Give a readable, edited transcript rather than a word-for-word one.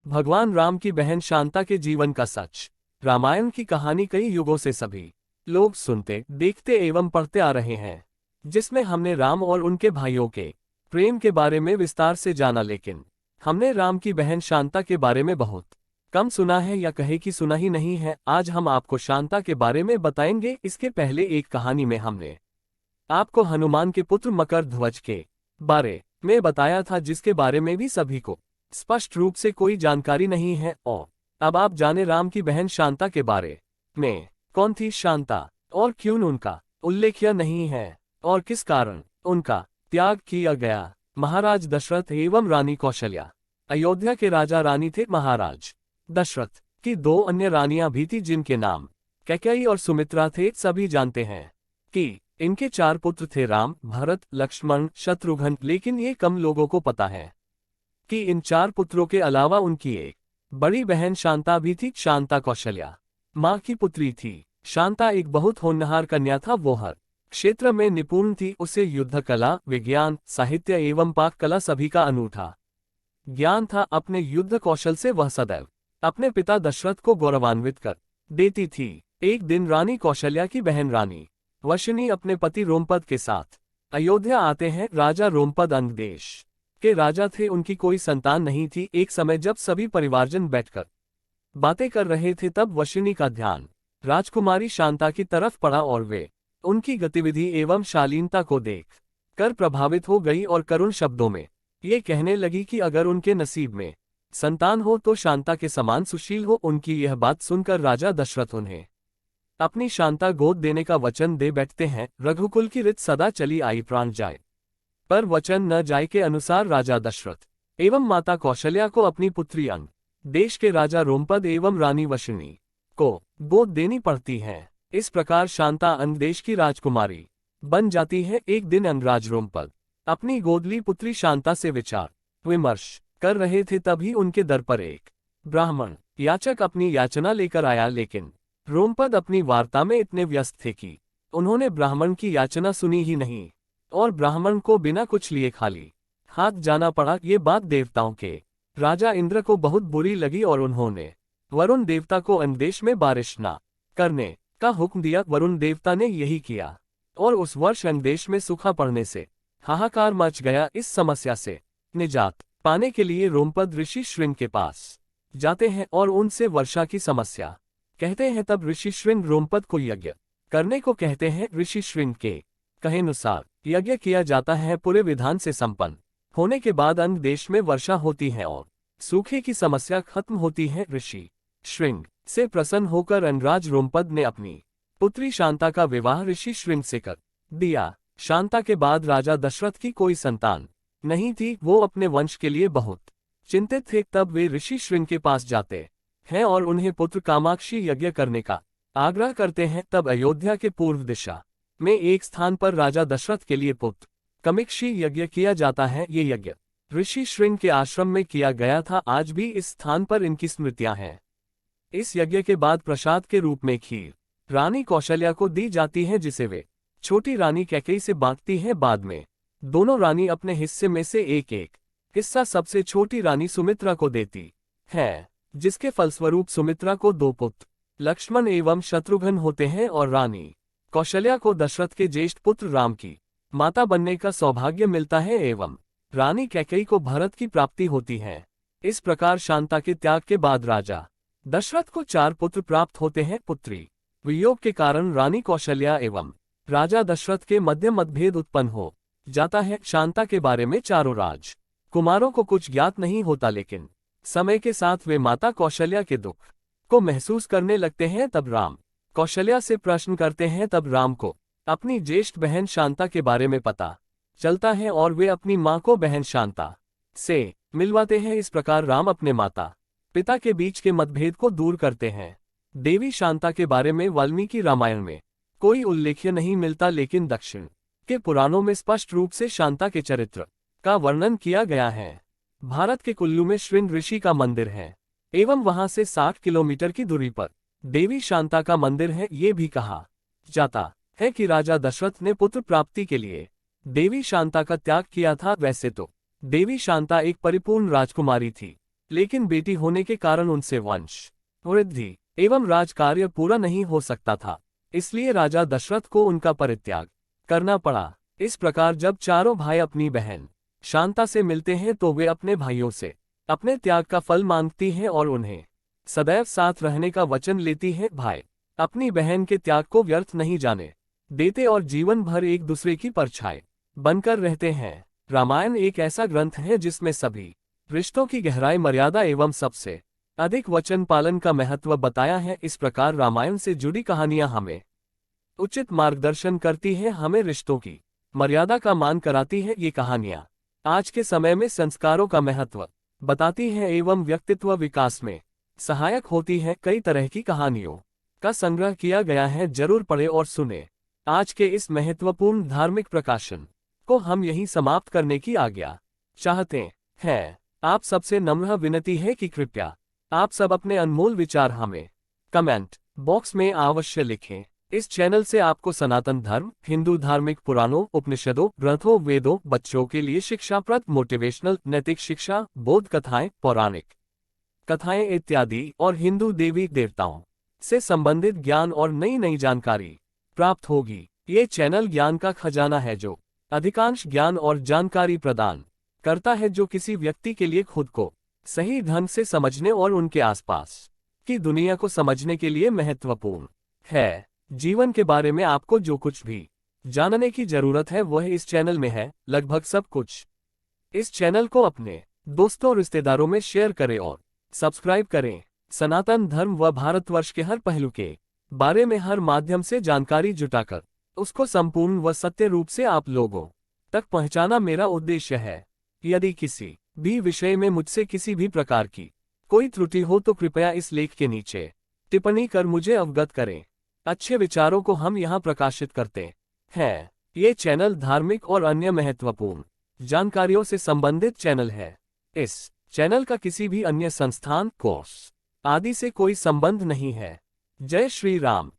भगवान राम की बहन शांता के जीवन का सच। रामायण की कहानी कई युगों से सभी लोग सुनते, देखते एवं पढ़ते आ रहे हैं, जिसमें हमने राम और उनके भाइयों के प्रेम के बारे में विस्तार से जाना, लेकिन हमने राम की बहन शांता के बारे में बहुत कम सुना है, या कहे कि सुना ही नहीं है। आज हम आपको शांता के बारे में बताएंगे। इसके पहले एक कहानी में हमने आपको हनुमान के पुत्र मकर ध्वज के बारे में बताया था, जिसके बारे में भी सभी को स्पष्ट रूप से कोई जानकारी नहीं है। और अब आप जाने राम की बहन शांता के बारे में। कौन थी शांता और क्यों उनका उल्लेख नहीं है, और किस कारण उनका त्याग किया गया। महाराज दशरथ एवं रानी कौशल्या अयोध्या के राजा रानी थे। महाराज दशरथ की दो अन्य रानियां भी थी, जिनके नाम कैकेयी और सुमित्रा थे। सभी जानते हैं कि इनके 4 पुत्र थे, राम, भरत, लक्ष्मण, शत्रुघ्न। लेकिन ये कम लोगों को पता है कि इन 4 पुत्रों के अलावा उनकी एक बड़ी बहन शांता भी थी। शांता कौशल्या माँ की पुत्री थी। शांता एक बहुत होनहार कन्या था। वो हर क्षेत्र में निपुण थी। उसे युद्ध कला, विज्ञान, साहित्य एवं पाक कला सभी का अनूठा ज्ञान था। अपने युद्ध कौशल से वह सदैव अपने पिता दशरथ को गौरवान्वित कर देती थी। एक दिन रानी कौशल्या की बहन रानी वशिनी अपने पति रोमपद के साथ अयोध्या आते हैं। राजा रोमपद अंग देश के राजा थे। उनकी कोई संतान नहीं थी। एक समय जब सभी परिवारजन बैठकर बातें कर रहे थे, तब वशिनी का ध्यान राजकुमारी शांता की तरफ पड़ा, और वे उनकी गतिविधि एवं शालीनता को देख कर प्रभावित हो गई और करुण शब्दों में ये कहने लगी कि अगर उनके नसीब में संतान हो तो शांता के समान सुशील हो। उनकी यह बात सुनकर राजा दशरथ उन्हें अपनी शांता गोद देने का वचन दे बैठते हैं। रघुकुल की रीत सदा चली आई, प्राण जाए पर वचन न जाए के अनुसार राजा दशरथ एवं माता कौशल्या को अपनी पुत्री अंग देश के राजा रोमपद एवं रानी वशिनी को गोद देनी पड़ती है। इस प्रकार शांता अंग देश की राजकुमारी बन जाती है। एक दिन अंगराज रोमपद अपनी गोदली पुत्री शांता से विचार विमर्श कर रहे थे, तभी उनके दर पर एक ब्राह्मण याचक अपनी याचना लेकर आया। लेकिन रोमपद अपनी वार्ता में इतने व्यस्त थे कि उन्होंने ब्राह्मण की याचना सुनी ही नहीं, और ब्राह्मण को बिना कुछ लिए खाली हाथ जाना पड़ा। ये बात देवताओं के राजा इंद्र को बहुत बुरी लगी, और उन्होंने वरुण देवता को अंदेश में बारिश न करने का हुक्म दिया। वरुण देवता ने यही किया, और उस वर्ष अंदेश में सूखा पड़ने से हाहाकार मच गया। इस समस्या से निजात पाने के लिए रोमपद ऋषि श्रृंग के पास जाते हैं और उनसे वर्षा की समस्या कहते हैं। तब ऋषि श्रृंग रोमपद को यज्ञ करने को कहते हैं। ऋषि श्रृंग के कहेनुसार यज्ञ किया जाता है। पूरे विधान से संपन्न होने के बाद अंग देश में वर्षा होती है और सूखे की समस्या खत्म होती है। ऋषि श्रृंग से प्रसन्न होकर अंगराज रोमपद ने अपनी पुत्री शांता का विवाह ऋषि श्रृंग से कर दिया। शांता के बाद राजा दशरथ की कोई संतान नहीं थी। वो अपने वंश के लिए बहुत चिंतित थे। तब वे ऋषि श्रृंग के पास जाते हैं और उन्हें पुत्र कामाक्षी यज्ञ करने का आग्रह करते हैं। तब अयोध्या के पूर्व दिशा में एक स्थान पर राजा दशरथ के लिए पुत्र कामाक्षी यज्ञ किया जाता है। ये यज्ञ ऋषि श्रृंग के आश्रम में किया गया था। आज भी इस स्थान पर इनकी स्मृतियां हैं। इस यज्ञ के बाद प्रसाद के रूप में खीर रानी कौशल्या को दी जाती है, जिसे वे छोटी रानी कैकेयी से बांटती है। बाद में दोनों रानी अपने हिस्से में से एक एक हिस्सा सबसे छोटी रानी सुमित्रा को देती है, जिसके फलस्वरूप सुमित्रा को 2 पुत्र लक्ष्मण एवं शत्रुघ्न होते हैं, और रानी कौशल्या को दशरथ के ज्येष्ठ पुत्र राम की माता बनने का सौभाग्य मिलता है, एवं रानी कैकेयी को भरत की प्राप्ति होती है। इस प्रकार शांता के त्याग के बाद राजा दशरथ को 4 पुत्र प्राप्त होते हैं। पुत्री वियोग के कारण रानी कौशल्या एवं राजा दशरथ के मध्य मतभेद उत्पन्न हो जाता है। शांता के बारे में चारों राज कुमारों को कुछ ज्ञात नहीं होता, लेकिन समय के साथ वे माता कौशल्या के दुख को महसूस करने लगते हैं। तब राम कौशल्या से प्रश्न करते हैं। तब राम को अपनी ज्येष्ठ बहन शांता के बारे में पता चलता है, और वे अपनी मां को बहन शांता से मिलवाते हैं। इस प्रकार राम अपने माता पिता के बीच के मतभेद को दूर करते हैं। देवी शांता के बारे में वाल्मीकि रामायण में कोई उल्लेख नहीं मिलता, लेकिन दक्षिण के पुराणों में स्पष्ट रूप से शांता के चरित्र का वर्णन किया गया है। भारत के कुल्लू में श्रृंग ऋषि का मंदिर है, एवं वहां से 60 किलोमीटर की दूरी पर देवी शांता का मंदिर है। ये भी कहा जाता है कि राजा दशरथ ने पुत्र प्राप्ति के लिए देवी शांता का त्याग किया था। वैसे तो देवी शांता एक परिपूर्ण राजकुमारी थी, लेकिन बेटी होने के कारण उनसे वंश वृद्धि एवं राजकार्य पूरा नहीं हो सकता था, इसलिए राजा दशरथ को उनका परित्याग करना पड़ा। इस प्रकार जब चारों भाई अपनी बहन शांता से मिलते हैं तो वे अपने भाइयों से अपने त्याग का फल मांगती हैं और उन्हें सदैव साथ रहने का वचन लेती हैं। भाई अपनी बहन के त्याग को व्यर्थ नहीं जाने देते और जीवन भर एक दूसरे की परछाई बनकर रहते हैं। रामायण एक ऐसा ग्रंथ है जिसमें सभी रिश्तों की गहराई, मर्यादा एवं सबसे अधिक वचन पालन का महत्व बताया है। इस प्रकार रामायण से जुड़ी कहानियां हमें उचित मार्गदर्शन करती हैं, हमें रिश्तों की मर्यादा का मान कराती है। ये कहानियां आज के समय में संस्कारों का महत्व बताती हैं एवं व्यक्तित्व विकास में सहायक होती है। कई तरह की कहानियों का संग्रह किया गया है, जरूर पढ़े और सुने। आज के इस महत्वपूर्ण धार्मिक प्रकाशन को हम यहीं समाप्त करने की आज्ञा चाहते हैं। आप सबसे नम्र विनती है कि कृपया आप सब अपने अनमोल विचार हमें कमेंट बॉक्स में अवश्य लिखें। इस चैनल से आपको सनातन धर्म, हिंदू धार्मिक पुराणों, उपनिषदों, ग्रंथों, वेदों, बच्चों के लिए शिक्षाप्रद, मोटिवेशनल, नैतिक शिक्षा, बोध कथाएं, पौराणिक कथाएं इत्यादि और हिंदू देवी देवताओं से संबंधित ज्ञान और नई नई जानकारी प्राप्त होगी। ये चैनल ज्ञान का खजाना है जो अधिकांश ज्ञान और जानकारी प्रदान करता है, जो किसी व्यक्ति के लिए खुद को सही ढंग से समझने और उनके आसपास की दुनिया को समझने के लिए महत्वपूर्ण है। जीवन के बारे में आपको जो कुछ भी जानने की जरूरत है वह इस चैनल में है, लगभग सब कुछ। इस चैनल को अपने दोस्तों और रिश्तेदारों में शेयर करें और सब्सक्राइब करें। सनातन धर्म व भारतवर्ष के हर पहलू के बारे में हर माध्यम से जानकारी जुटाकर उसको संपूर्ण व सत्य रूप से आप लोगों तक पहुंचाना मेरा उद्देश्य है। यदि किसी भी विषय में मुझसे किसी भी प्रकार की कोई त्रुटि हो तो कृपया इस लेख के नीचे टिप्पणी कर मुझे अवगत करें। अच्छे विचारों को हम यहाँ प्रकाशित करते हैं। ये चैनल धार्मिक और अन्य महत्वपूर्ण जानकारियों से संबंधित चैनल है। इस चैनल का किसी भी अन्य संस्थान, कोर्स आदि से कोई संबंध नहीं है। जय श्री राम।